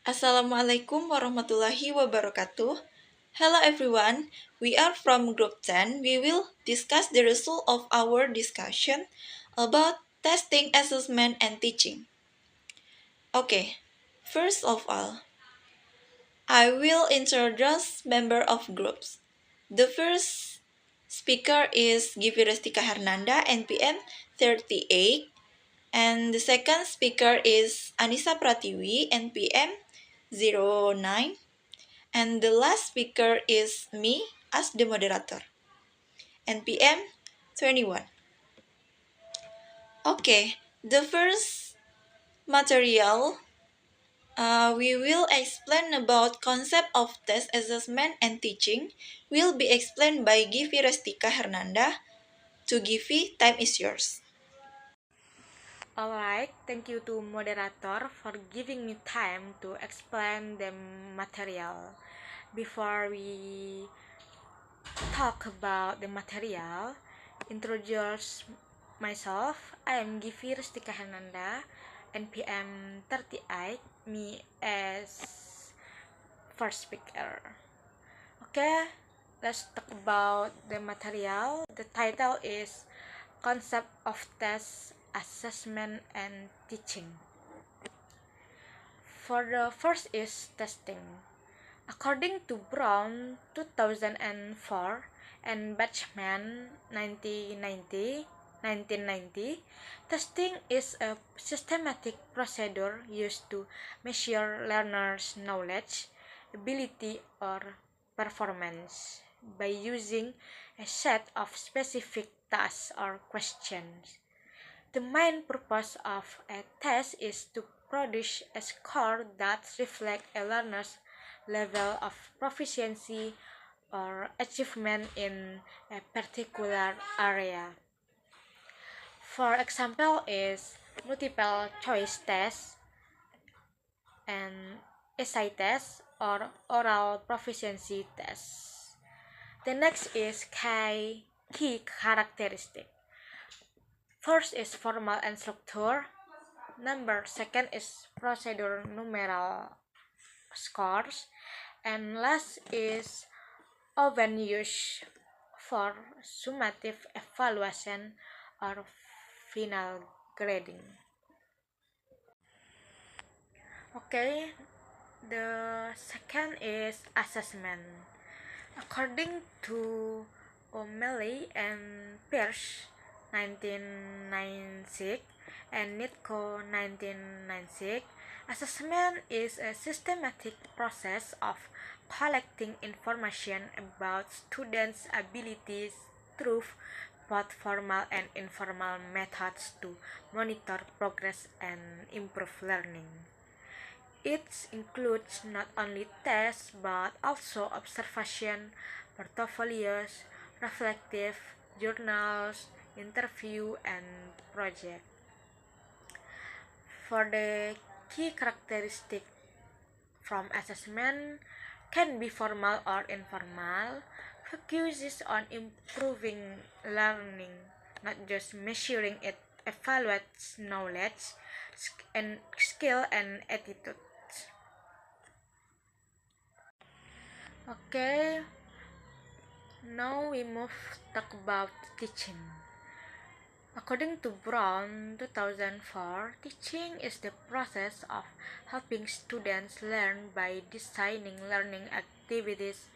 Assalamualaikum warahmatullahi wabarakatuh. Hello everyone, we are from Group 10. We will discuss the result of our discussion about testing, assessment, and teaching. Okay, first of all, I will introduce member of groups. The first speaker is Givi Restika Hernanda, NPM 38, and the second speaker is Anissa Pratiwi, NPM 09. And the last speaker is me as the moderator, NPM 21. Okay, the first material we will explain about concept of test assessment and teaching will be explained by Givi Restika Hernanda. To Givi, time is yours. Alright, thank you to moderator for giving me time to explain the material. Before we talk about the material, introduce myself. I am Givi Rustika Hananda, NPM 38, me as first speaker. Okay, let's talk about the material. The title is Concept of Test, Assessment, and Teaching. For the first is testing. According to Brown 2004 and Batchman 1990, testing is a systematic procedure used to measure learners' knowledge, ability, or performance by using a set of specific tasks or questions. The main purpose of a test is to produce a score that reflects a learner's level of proficiency or achievement in a particular area. For example is multiple choice test and essay test or oral proficiency test. The next is key characteristic. First is formal and structure. Second is procedure numeral scores. And last is often used for summative evaluation or final grading. Okay, the second is assessment. According to O'Malley and Pierce 1996 and Nitko 1996, assessment is a systematic process of collecting information about students' abilities through both formal and informal methods to monitor progress and improve learning. It includes not only tests but also observation, portfolios, reflective journals, interview, and project. For the key characteristic from assessment can be formal or informal, focuses on improving learning, not just measuring it, evaluates knowledge and skill and attitude. Okay, now we move talk about teaching. According to Brown 2004, teaching is the process of helping students learn by designing learning activities,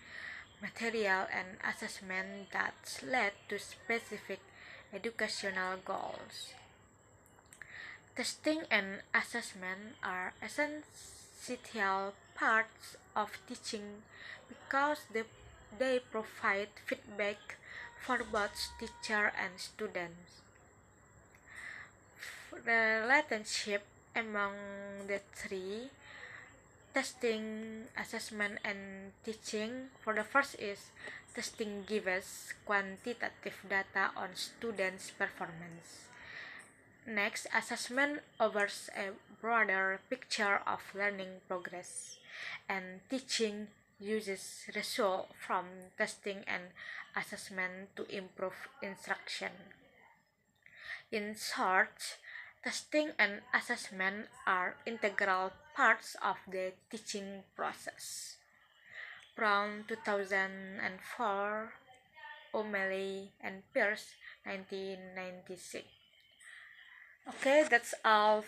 material, and assessment that lead to specific educational goals. Testing and assessment are essential parts of teaching because they provide feedback for both teacher and students. The relationship among the three, testing, assessment, and teaching, for the first is testing gives quantitative data on students' performance. Next, assessment offers a broader picture of learning progress, and teaching uses results from testing and assessment to improve instruction. In short, Testing and assessment are integral parts of the teaching process. From 2004, O'Malley and Pierce, 1996. Okay, that's all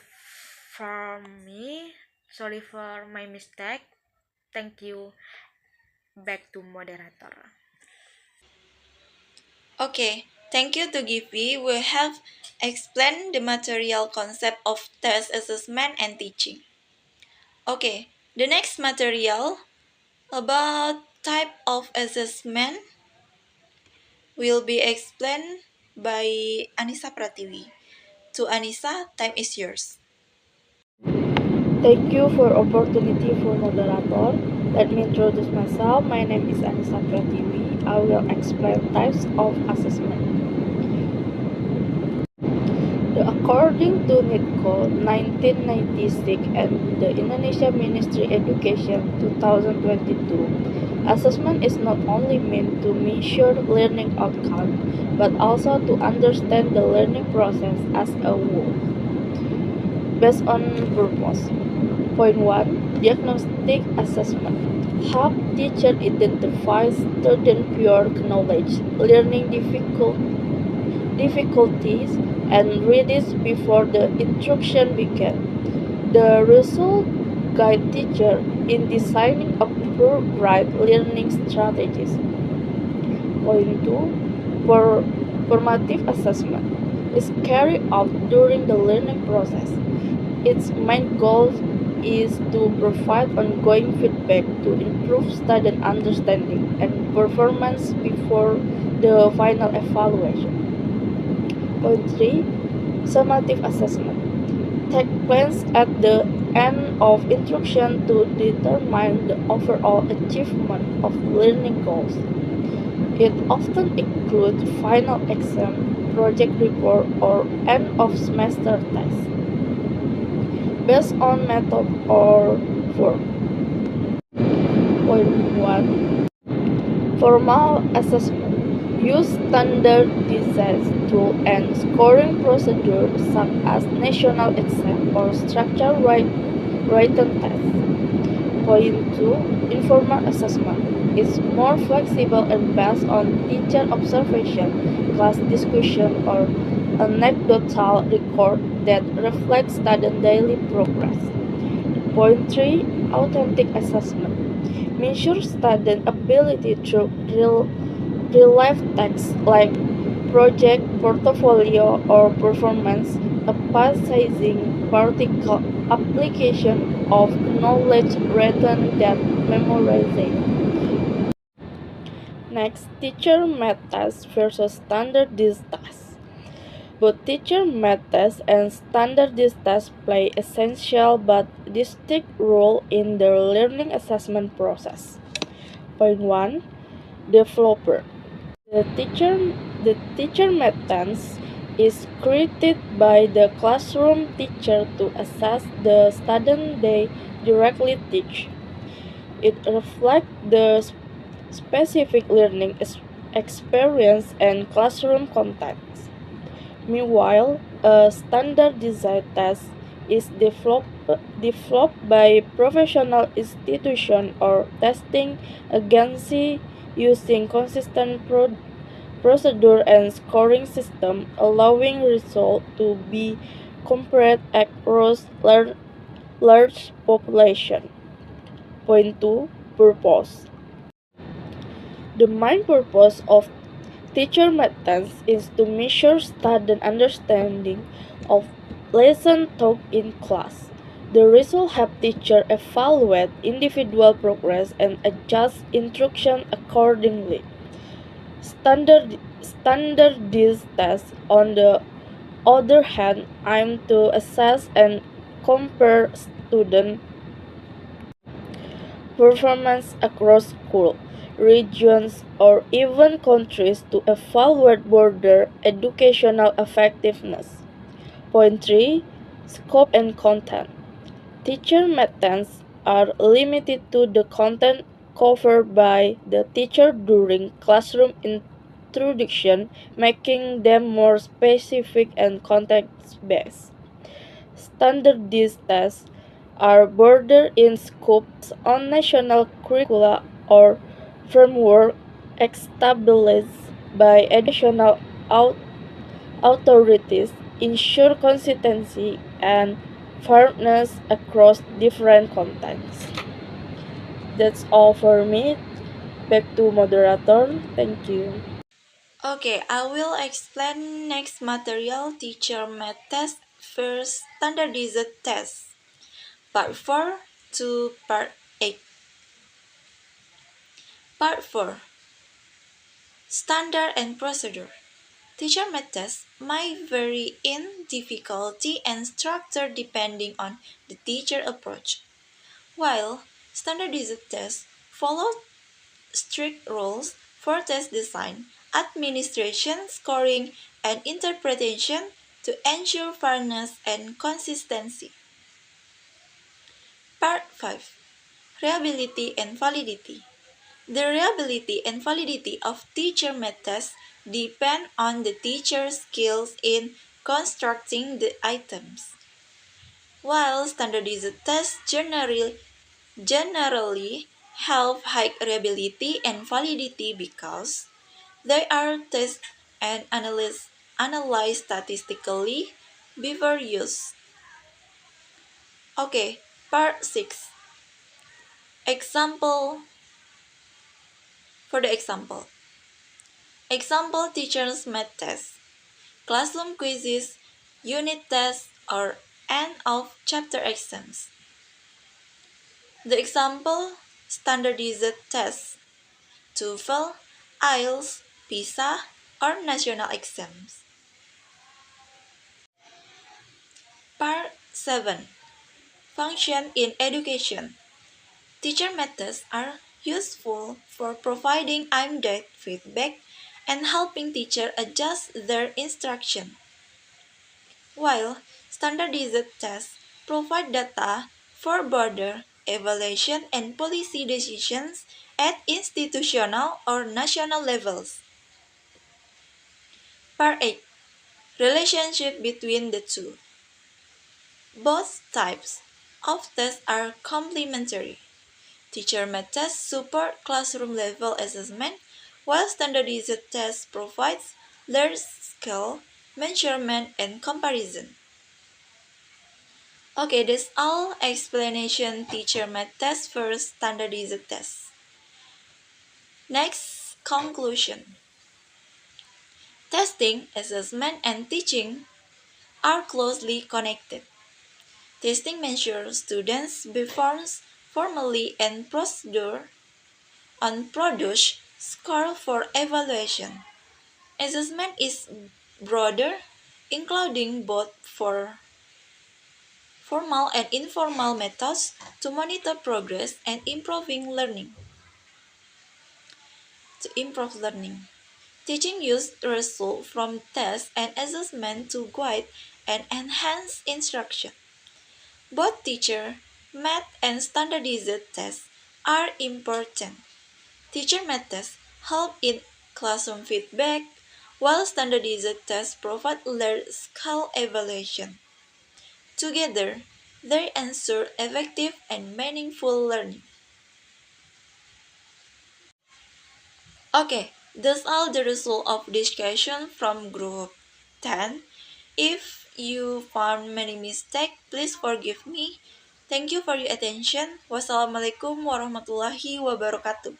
from me. Sorry for my mistake. Thank you. Back to moderator. Okay, thank you to Givi. We have explained the material concept of test assessment and teaching. Okay, the next material about type of assessment will be explained by Anissa Pratiwi. To Anissa, time is yours. Thank you for opportunity for moderator. Let me introduce myself. My name is Anissa Pratiwi. I will explain types of assessment. According to NITCO 1996 and the Indonesia Ministry Education 2022, assessment is not only meant to measure learning outcome, but also to understand the learning process as a whole. Based on purpose. Point 1. Diagnostic assessment. How teacher identifies student pure knowledge, learning difficulties, and readiness before the instruction began. The result guide teacher in designing appropriate learning strategies. Point 2. Formative assessment is carried out during the learning process. Its main goal is to provide ongoing feedback to improve student understanding and performance before the final evaluation. Point 3. Summative assessment takes place at the end of instruction to determine the overall achievement of learning goals. It often includes final exam, project report, or end of semester test. Based on method or form. Point 1. Formal assessment. Use standardized tool and scoring procedures such as national exam or structured written test. Point 2. Informal assessment is more flexible and based on teacher observation, class discussion, or anecdotal record that reflects student daily progress. Point 3. Authentic assessment measures student ability through real-life tasks like project, portfolio, or performance, emphasizing practical application of knowledge rather than memorization. Next, teacher-made tests versus standardized tests. Both teacher-made tests and standardized tests play essential but distinct role in the learning assessment process. Point 1. Developer. The teacher-made test is created by the classroom teacher to assess the student they directly teach. It reflects the specific learning experience and classroom context. Meanwhile, a standardized test is developed by professional institution or testing agency using consistent procedure and scoring system, allowing results to be compared across large population. Point 2. Purpose. The main purpose of teacher-made tests is to measure student understanding of lesson taught in class. The results help teachers evaluate individual progress and adjust instruction accordingly. Standardized tests, on the other hand, aim to assess and compare student performance across schools, regions, or even countries to evaluate broader educational effectiveness. Point 3. Scope and content. Teacher-made tests are limited to the content covered by the teacher during classroom introduction, making them more specific and context-based. Standardized tests are broader in scope on national curricula or framework established by educational authorities ensure consistency and fairness across different contexts. That's all for me. Back to moderator. Thank you. Okay, I will explain next material teacher math test first standardized test. Part 4 to Part 8. Part 4. Standard and procedure. Teacher math tests might vary in difficulty and structure depending on the teacher approach. While standardized tests follow strict rules for test design, administration, scoring, and interpretation to ensure fairness and consistency. Part 5. Reliability and validity. The reliability and validity of teacher methods depend on the teacher's skills in constructing the items. While standardized tests generally have high reliability and validity because they are tested and analyzed statistically before use. Okay, part 6. Example for the example. Example teachers math test, classroom quizzes, unit tests, or end of chapter exams. The example standardized tests, TOEFL, IELTS, PISA, or national exams. Part 7. Function in education. Teacher methods are useful for providing in-depth feedback and helping teachers adjust their instruction, while standardized tests provide data for broader evaluation and policy decisions at institutional or national levels. Part 8. Relationship between the two. Both types of tests are complementary. Teacher made tests support classroom level assessment, while standardized tests provides large scale measurement and comparison. Okay, that's all explanation teacher made test first standardized tests. Next, conclusion. Testing, assessment, and teaching are closely connected. Testing measures students' performance formally and procedure and produce score for evaluation. Assessment is broader, including both for formal and informal methods to monitor progress and to improve learning. Teaching uses results from tests and assessment to guide and enhance instruction. Both teacher, math, and standardized tests are important. Teacher methods help in classroom feedback, while standardized tests provide large-scale evaluation. Together, they ensure effective and meaningful learning. Okay, that's all the result of discussion from group 10. If you found many mistakes, please forgive me. Thank you for your attention. Wassalamualaikum warahmatullahi wabarakatuh.